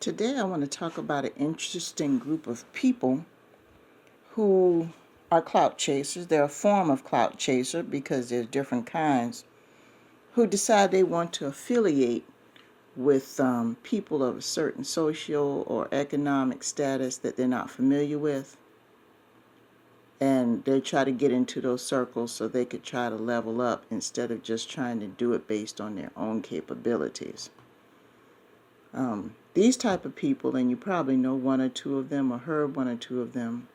Today I want to talk about an interesting group of people who are clout chasers. They're a form of clout chaser because there's different kinds, who decide they want to affiliate with people of a certain social or economic status that they're not familiar with. And they try to get into those circles so they could try to level up instead of just trying to do it based on their own capabilities. These type of people, and you probably know one or two of them or heard one or two of them,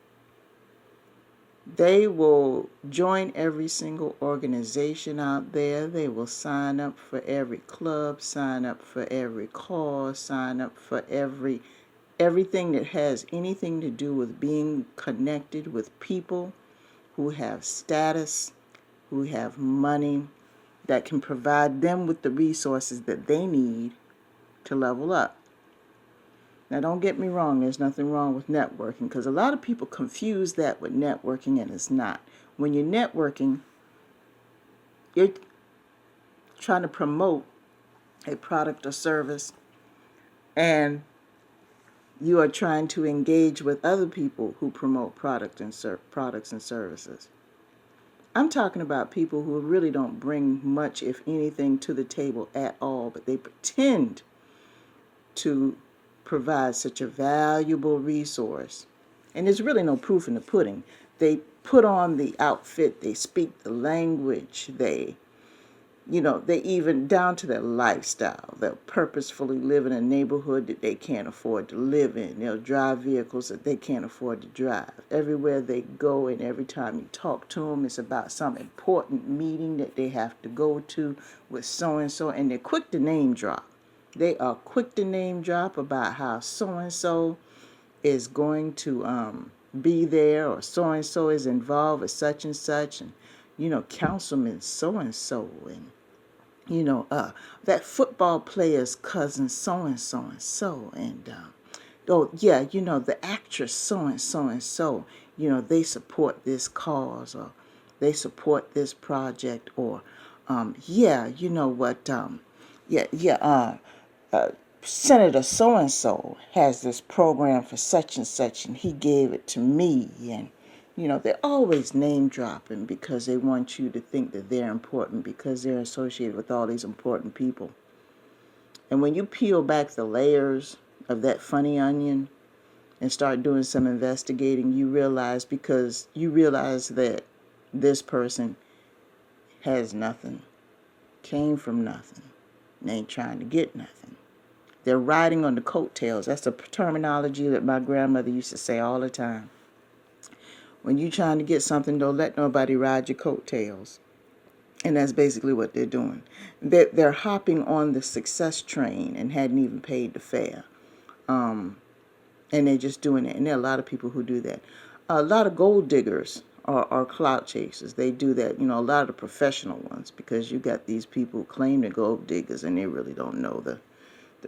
they will join every single organization out there. They will sign up for every club, sign up for every cause, sign up for everything that has anything to do with being connected with people who have status, who have money, that can provide them with the resources that they need to level up. Now, don't get me wrong, there's nothing wrong with networking, because a lot of people confuse that with networking, and it's not. When you're networking, you're trying to promote a product or service, and you are trying to engage with other people who promote products and services. I'm talking about people who really don't bring much, if anything, to the table at all, but they pretend to provide such a valuable resource. And there's really no proof in the pudding. They put on the outfit, they speak the language, they even down to their lifestyle. They'll purposefully live in a neighborhood that they can't afford to live in. They'll drive vehicles that they can't afford to drive. Everywhere they go and every time you talk to them, it's about some important meeting that they have to go to with so-and-so, and they're quick to name drop. They are quick to name drop about how so-and-so is going to be there, or so-and-so is involved with such and such, and, councilman so-and-so, and, that football player's cousin so-and-so and so, and, the actress so-and-so and so, they support this cause, or they support this project, or, Senator so-and-so has this program for such and such, and he gave it to me. And, they're always name dropping because they want you to think that they're important because they're associated with all these important people. And when you peel back the layers of that funny onion and start doing some investigating, you realize that this person has nothing, came from nothing, and ain't trying to get nothing. They're riding on the coattails. That's a terminology that my grandmother used to say all the time. When you're trying to get something, don't let nobody ride your coattails. And that's basically what they're doing. They're hopping on the success train and hadn't even paid the fare. And they're just doing it. And there are a lot of people who do that. A lot of gold diggers are clout chasers. They do that, a lot of the professional ones, because you got these people who claim they're gold diggers and they really don't know the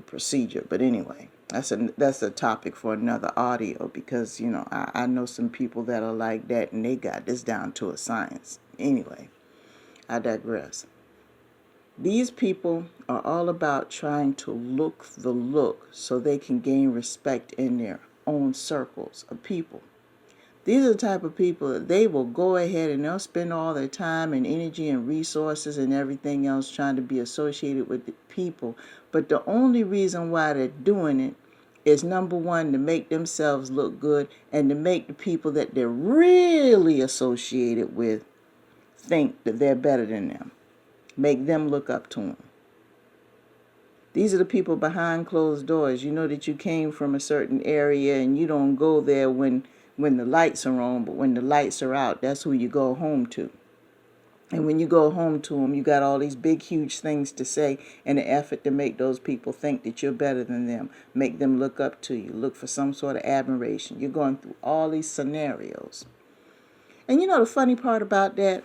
procedure. But anyway, that's a topic for another audio, because I know some people that are like that and they got this down to a science. Anyway, I digress. These people are all about trying to look the look so they can gain respect in their own circles of people. These are the type of people that they will go ahead and they'll spend all their time and energy and resources and everything else trying to be associated with the people. But the only reason why they're doing it is, number one, to make themselves look good, and to make the people that they're really associated with think that they're better than them. Make them look up to them. These are the people behind closed doors. You know that you came from a certain area and you don't go there when the lights are on, but when the lights are out, that's who you go home to. And when you go home to them, you got all these big, huge things to say in an effort to make those people think that you're better than them, make them look up to you, look for some sort of admiration. You're going through all these scenarios. And the funny part about that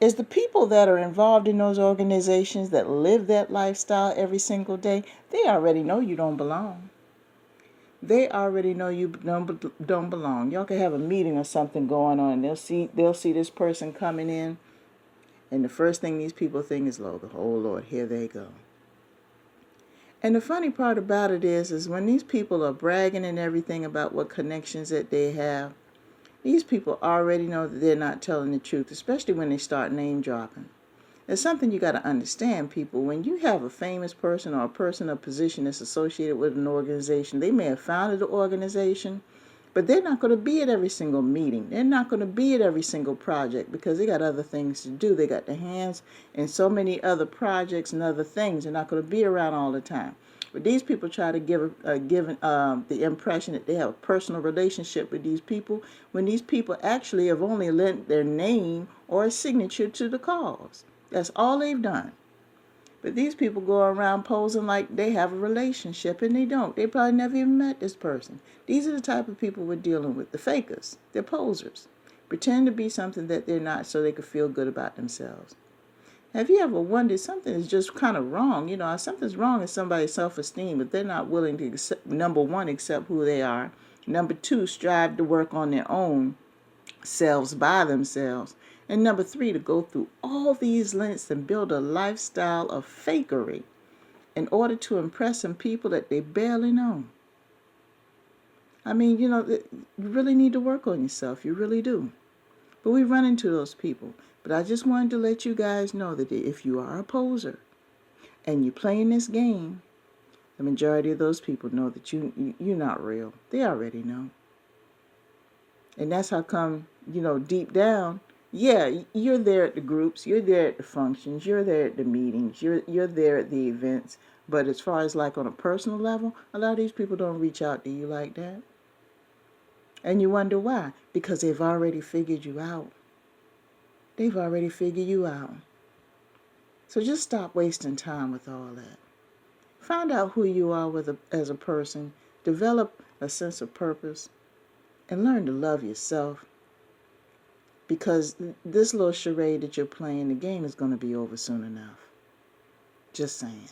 is the people that are involved in those organizations that live that lifestyle every single day, they already know you don't belong. They already know you don't belong. Y'all can have a meeting or something going on, and they'll see this person coming in, and the first thing these people think is, oh Lord, here they go. And the funny part about it is when these people are bragging and everything about what connections that they have, these people already know that they're not telling the truth, especially when they start name dropping. It's something you got to understand, people. When you have a famous person or a person of position that's associated with an organization, they may have founded the organization, but they're not going to be at every single meeting. They're not going to be at every single project because they got other things to do. They got their hands in so many other projects and other things. They're not going to be around all the time. But these people try to give the impression that they have a personal relationship with these people when these people actually have only lent their name or a signature to the cause. That's all they've done. But these people go around posing like they have a relationship, and they don't. They probably never even met this person. These are the type of people we're dealing with, the fakers. They're posers. Pretend to be something that they're not so they can feel good about themselves. Have you ever wondered something is just kind of wrong? Something's wrong in somebody's self-esteem, but they're not willing to accept, number one, accept who they are. Number two, strive to work on their own selves by themselves. And number three, to go through all these lengths and build a lifestyle of fakery in order to impress some people that they barely know. I mean, you really need to work on yourself. You really do. But we run into those people. But I just wanted to let you guys know that if you are a poser and you're playing this game, the majority of those people know that you're not real. They already know. And that's how come, deep down, yeah, you're there at the groups, you're there at the functions, you're there at the meetings, you're there at the events. But as far as like on a personal level, a lot of these people don't reach out to you like that. And you wonder why? Because they've already figured you out. They've already figured you out. So just stop wasting time with all that. Find out who you are as a person. Develop a sense of purpose. And learn to love yourself. Because this little charade that you're playing, the game is going to be over soon enough. Just saying.